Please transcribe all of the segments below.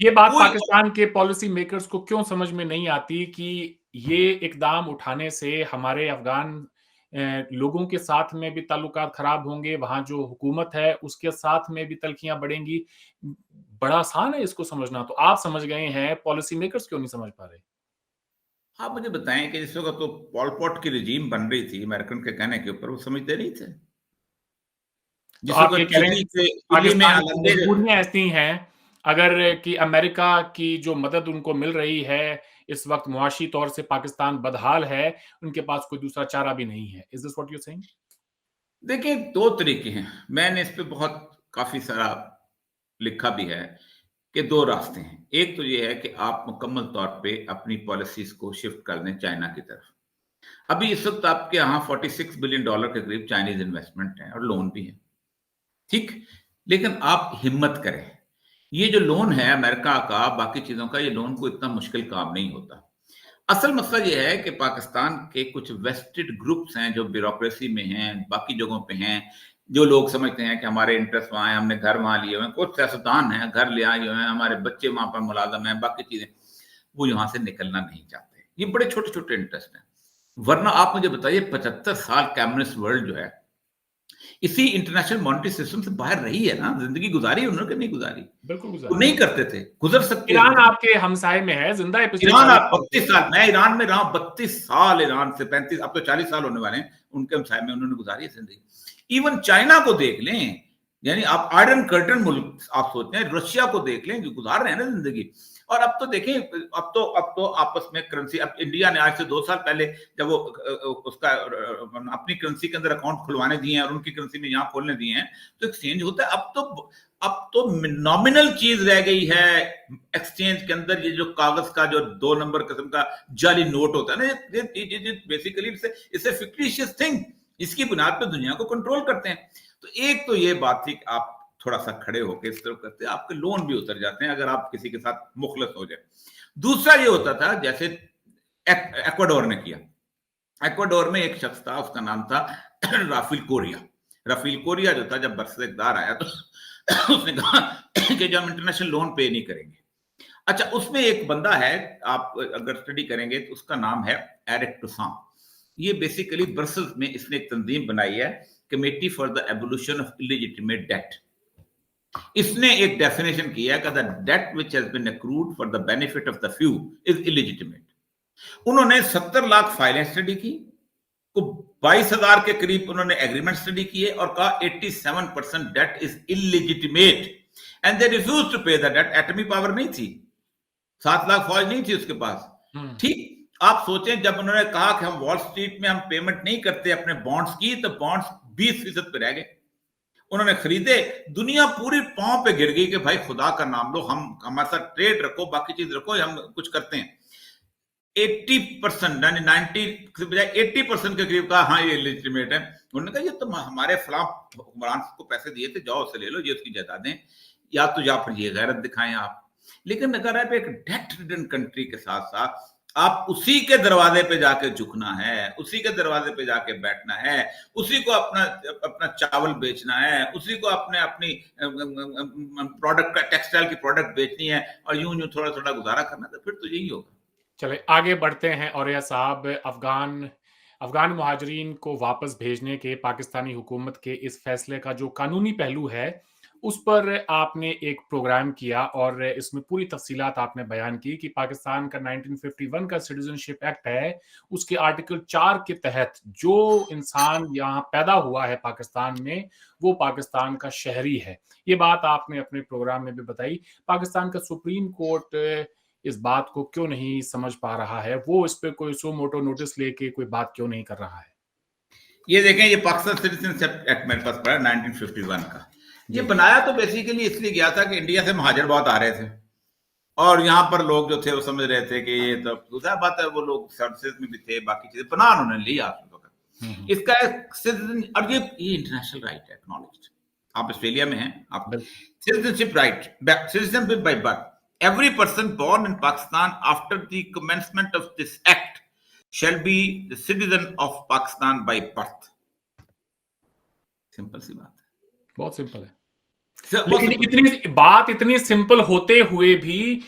ये बात कोई पाकिस्तान के पॉलिसी मेकर्स को क्यों समझ में नहीं आती कि ये इकदाम उठाने से हमारे अफ़गान लोगों के साथ में भी ताल्लुकात खराब होंगे, वहाँ जो हुकूमत है उसके साथ में भी तल्खियाँ बढ़ेंगी। बड़ा आसान है इसको समझना, तो आप समझ गए हैं, पॉलिसी मेकर्स क्यों नहीं समझ पा रहे? आप मुझे बताएं कि जिस वक्त तो पॉल पॉट की रिजीम बन रही थी अमेरिकन के कहने के ऊपर, वो समझते नहीं थे। तो जिस आप ये वक्त कह रहे हैं चिली में पाकिस्तान की आलंदे मजबूरियाँ ऐसी हैं, अगर कि अमेरिका की जो मदद उनको मिल रही है, इस वक़्त मुआशी तौर से पाकिस्तान बदहाल है, उनके पास कोई दूसरा चारा भी नहीं है। Is this what you are saying? देखिए 2 तरीके हैं। मैंने इस पे बहुत काफ़ी सारा लिखा भी है कि 2 रास्ते हैं। एक तो ये है कि आप मुकम्मल तौर पे अपनी पॉलिसीज़ को शिफ्ट कर दें चाइना की तरफ। अभी इस वक़्त आपके यहाँ $46 बिलियन के करीब चाइनीज़ इन्वेस्टमेंट है और लोन भी है। ठीक? लेकिन आप हिम्मत करें। ये जो लोन है अमेरिका का, बाकी चीज़ों का, ये लोन कोई इतना मुश्किल काम नहीं होता। असल मसला ये है कि पाकिस्तान के कुछ वेस्टेड ग्रुप्स हैं जो ब्यूरोक्रेसी में हैं, बाकी जगहों पे हैं, जो लोग समझते हैं कि हमारे इंटरेस्ट वहाँ हैं, हमने घर वहाँ लिए हुए हैं, कुछ सियासतदान हैं, घर ले आए हुए हैं, हमारे बच्चे वहाँ पर मुलाज़म हैं, बाकी चीज़ें, वो यहाँ से निकलना नहीं चाहते। ये बड़े छोटे-छोटे इंटरेस्ट हैं। वरना आप मुझे बताइए 75 साल कम्युनिस्ट वर्ल्ड जो है, इसी इंटरनेशनल मॉनेटरी सिस्टम से बाहर रही है ना, ज़िंदगी गुज़ारी है उन्होंने कि नहीं गुज़ारी? बिल्कुल वो गुज़ारी नहीं है। करते थे, गुज़र सकती है ईरान ज़िंदगी। आपके हमसाये में है, ज़िंदा है पिछले ईरान 40 आप साल 32 से। साल, मैं ईरान में रहा हूँ 32 साल, ईरान से 35, अब तो 40 साल होने वाले हैं, उनके हमसाये में उन्होंने गुज़ारी है ज़िंदगी। इवन चाइना को देख लें, यानी आप आयरन कर्टन मुल्क आप सोचते हैं, रशिया को देख लें, जो गुज़ार रहे हैं ना ज़िंदगी। और अब तो देखें, अब तो आपस में करेंसी, अब इंडिया ने आज से 2 साल पहले जब वो उसका अपनी करेंसी के अंदर अकाउंट खुलवाने दिए हैं और उनकी करेंसी में यहाँ खोलने दिए हैं, तो एक्सचेंज होता है। अब तो नॉमिनल चीज़ रह गई है एक्सचेंज के अंदर, ये जो कागज का जो 2 नंबर किस्म का जाली नोट होता है ना, ये बेसिकली इट्स फिक्टिशियस थिंग, इसकी बुनियाद पे दुनिया को कंट्रोल करते हैं। तो एक तो ये बात थी कि आप थोड़ा सा खड़े होकर इस तरफ करते, आपके लोन भी उतर जाते हैं अगर आप किसी के साथ मुखलस हो जाए। दूसरा ये होता था, जैसे एक्वाडोर ने किया। एक्वाडोर में एक शख्स था, उसका नाम था राफेल कोरिया। राफेल कोरिया जो था, जब बरसत इक़्तिदार आया तो उसने कहा कि जो हम इंटरनेशनल लोन पे नहीं करेंगे। अच्छा, उसमें एक बंदा है, आप अगर स्टडी करेंगे तो उसका नाम है एरिक टुसां। ये बेसिकली ब्रसल्स में इसने एक तंजीम बनाई है, committee for the abolition of illegitimate debt. इसने एक डेफिनेशन किया है कि the debt which has been accrued for the benefit of the few is illegitimate. उन्होंने 70 लाख फाइलें स्टडी की, तो 22,000 के करीब उन्होंने एग्रीमेंट स्टडी किए और कहा 87% debt is illegitimate and they refuse to pay the debt. एटमी पावर नहीं थी, 7 लाख फौज नहीं थी उसके पास। हुँ। ठीक, आप सोचें, जब उन्होंने कहा कि हम वॉल स्ट्रीट में हम पेमेंट नहीं करते अपने बॉन्ड्स की, तो बॉन्ड्स 20% पे रह गए। उन्होंने खरीदे, दुनिया पूरी पांव पे गिर गई कि भाई खुदा का नाम लो, हम हमारे साथ ट्रेड रखो, बाकी चीज रखो, हम कुछ करते हैं। 80% यानी 90 के बजाय 80% के करीब कहा हाँ ये लेजिटिमेट है। उन्होंने कहा ये तो हमारे फलां हुक्मरान को पैसे दिए थे, जाओ उससे ले लो, ये उसकी जायदादें, या फिर ये गैरत दिखाएं आप। लेकिन अगर आप एक डेट रिडन कंट्री के साथ साथ आप उसी के दरवाजे पे जाके झुकना है, उसी के दरवाजे पे जाके बैठना है, उसी को अपना अपना चावल बेचना है, उसी को अपने अपनी प्रोडक्ट का टेक्सटाइल की प्रोडक्ट बेचनी है और यूं यूं थोड़ा थोड़ा गुजारा करना, तो फिर तो यही होगा। चलिए आगे बढ़ते हैं औरैया साहब, अफ़गान अफ़गान मुहाजिरीन को वापस भेजने के पाकिस्तानी हुकूमत के इस फैसले का जो कानूनी पहलू है, उस पर आपने एक प्रोग्राम किया और इसमें पूरी तफ़सीलात आपने बयान की कि पाकिस्तान का 1951 का सिटीज़नशिप एक्ट है, उसके आर्टिकल 4 के तहत जो इंसान यहाँ पैदा हुआ है पाकिस्तान में, वो पाकिस्तान का शहरी है। ये बात आपने अपने प्रोग्राम में भी बताई। पाकिस्तान का सुप्रीम कोर्ट इस बात को क्यों नहीं समझ पा रहा है? वो इस पे कोई सू मोटो नोटिस लेके कोई बात क्यों नहीं कर रहा है? ये देखें, ये पाकिस्तान सिटीजनशिप एक्ट मेरे पास पड़ा 1951 का। ये जी। बनाया तो बेसिकली इसलिए गया था कि इंडिया से महाजर बहुत आ रहे थे और यहाँ पर लोग जो थे वो समझ रहे थे कि ये तो दूसरा बात है, वो लोग सर्विसेज में भी थे, बाकी चीजें बना उन्होंने लिया उस वक्त। हुँ, हुँ। इसका एक सिटीजन, और ये इंटरनेशनल राइट है, एक्नॉलेज्ड। आप ऑस्ट्रेलिया में हैं, आप बिल्कुल। Citizenship right, citizenship by birth, every person born in Pakistan after the commencement of this act shall be the citizen of Pakistan by birth। Simple सी बात है। बहुत सिंपल है। लेकिन पॉसिबल। इतनी सिंपल होते हुए भी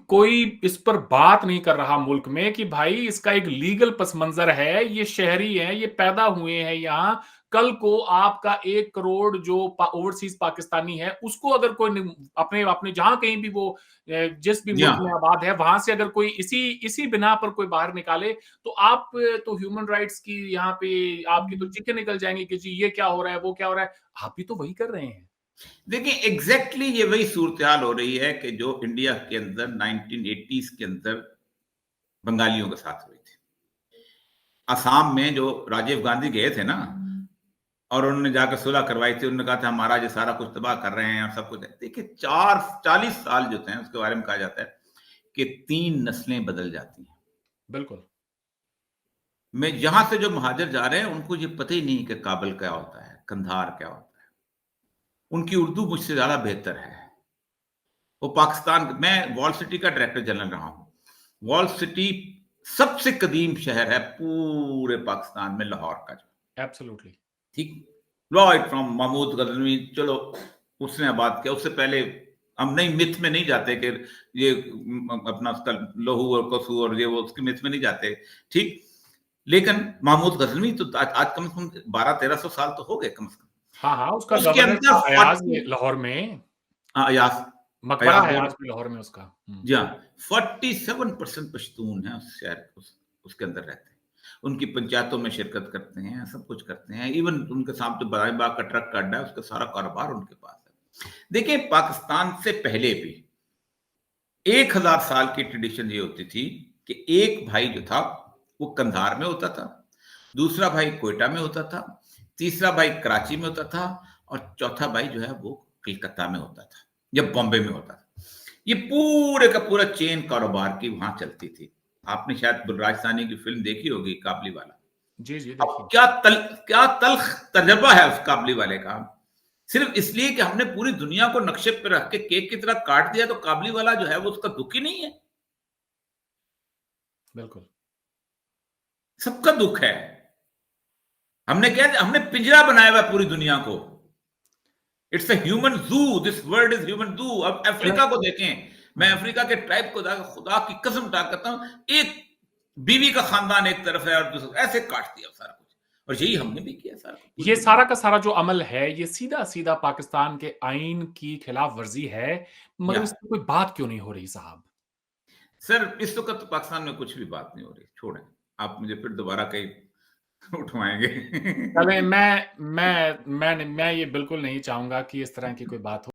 कोई इस पर बात नहीं कर रहा मुल्क में कि भाई इसका एक लीगल पस मंजर है, ये शहरी हैं, ये पैदा हुए हैं यहां। कल को आपका 1 करोड़ जो ओवरसीज पाकिस्तानी है, उसको अगर कोई अपने अपने जहां कहीं भी वो जिस भी जी मुल्क हाँ। में आबाद है, वहां से अगर कोई इसी इसी बिना पर कोई बाहर निकाले, तो आप तो ह्यूमन राइट्स की यहाँ पे आपकी तो चीखें निकल जाएंगी कि जी ये क्या हो रहा है, वो क्या हो रहा है। आप भी तो वही कर रहे हैं। देखिए एग्जैक्टली ये वही सूरत हाल हो रही है कि जो इंडिया के अंदर 1980s के अंदर बंगालियों के साथ हुई थी। असम में जो राजीव गांधी गए थे ना, और उन्होंने जाकर सुलह करवाई थी, उन्होंने कहा था हमारा जो सारा कुछ तबाह कर रहे हैं और सब कुछ है। देखिए 40 साल जो थे उसके बारे में कहा जाता है कि 3 नस्लें बदल जाती हैं। बिल्कुल। मैं यहां से जो महाजर जा रहे हैं उनको ये पता ही नहीं कि काबल क्या होता है, कंधार क्या होता है। उनकी उर्दू मुझसे ज्यादा बेहतर है। वो पाकिस्तान, मैं वॉल सिटी का डायरेक्टर जनरल रहा हूं। वॉल सिटी सबसे कदीम शहर है पूरे पाकिस्तान में, लाहौर का जो, एब्सोल्युटली। ठीक। लॉयड फ्रॉम महमूद गजनवी, चलो उसने आबाद किया। उससे पहले हम नहीं, मिथ में नहीं जाते कि ये अपना उसका लहू और कसू और ये वो उसके मिथ में नहीं जाते, ठीक। लेकिन महमूद गजनवी तो आज कम से कम 1200-1300 साल तो हो गए कम से हाँ, हाँ, उसका कम। उसके गवर्नर अंदर था अयाज 40, लाहौर में, अयाज, मकबरा अयाज है गौर, आज भी लाहौर में उसका। हुँ। जी हाँ। 47% पश्तून है उस शहर, उसके अंदर रहते हैं। उनकी पंचायतों में शिरकत करते हैं, सब कुछ करते हैं। इवन उनके सामने बराई बाग का ट्रक का अड्डा है, उसका सारा कारोबार उनके पास है। देखिए पाकिस्तान से पहले भी 1000 साल की ट्रेडिशन ये होती थी कि एक भाई जो था वो कंधार में होता था, दूसरा भाई कोयटा में होता था, तीसरा भाई कराची में होता था, और चौथा भाई जो है वो कलकत्ता में होता था या बॉम्बे में होता था। ये पूरे का पूरा चेन कारोबार की वहां चलती थी। आपने शायद राजस्थानी की फिल्म देखी होगी, काबली वाला। जी, जी, अब देखिए। क्या तल्ख तजर्बा है उस काबली वाले का। सिर्फ इसलिए कि हमने पूरी दुनिया को नक्शे पे रख के केक की तरह काट दिया, तो काबली वाला जो है वो उसका दुख ही नहीं है। बिल्कुल। सबका दुख है। हमने पिंजरा बनाया हुआ है पूरी दुनिया को। इट्स अ ह्यूमन जू, दिस वर्ल्ड इज ह्यूमन जू। अब अफ्रीका को देखें, मैं हुँ। अफ्रीका के ट्राइब को जाकर खुदा की कसम उठा करता हूं, एक बीवी का खानदान एक तरफ है और दूसरा, ऐसे काट दिया सारा कुछ। और यही हमने भी किया सारा कुछ पूरी ये दुनिया सारा में। का सारा जो अमल है, ये सीधा-सीधा पाकिस्तान के आईन की खिलाफ वर्ज़ी है, या मगर इस पे कोई बात क्यों नहीं हो रही साहब? सर इस वक्त तो पाकिस्तान में कुछ भी बात नहीं हो रही, छोड़ें। आप मुझे फिर दोबारा कहीं उठवाएंगे। चलें मैं ये बिल्कुल नहीं चाहूँगा कि इस तरह की कोई बात हो।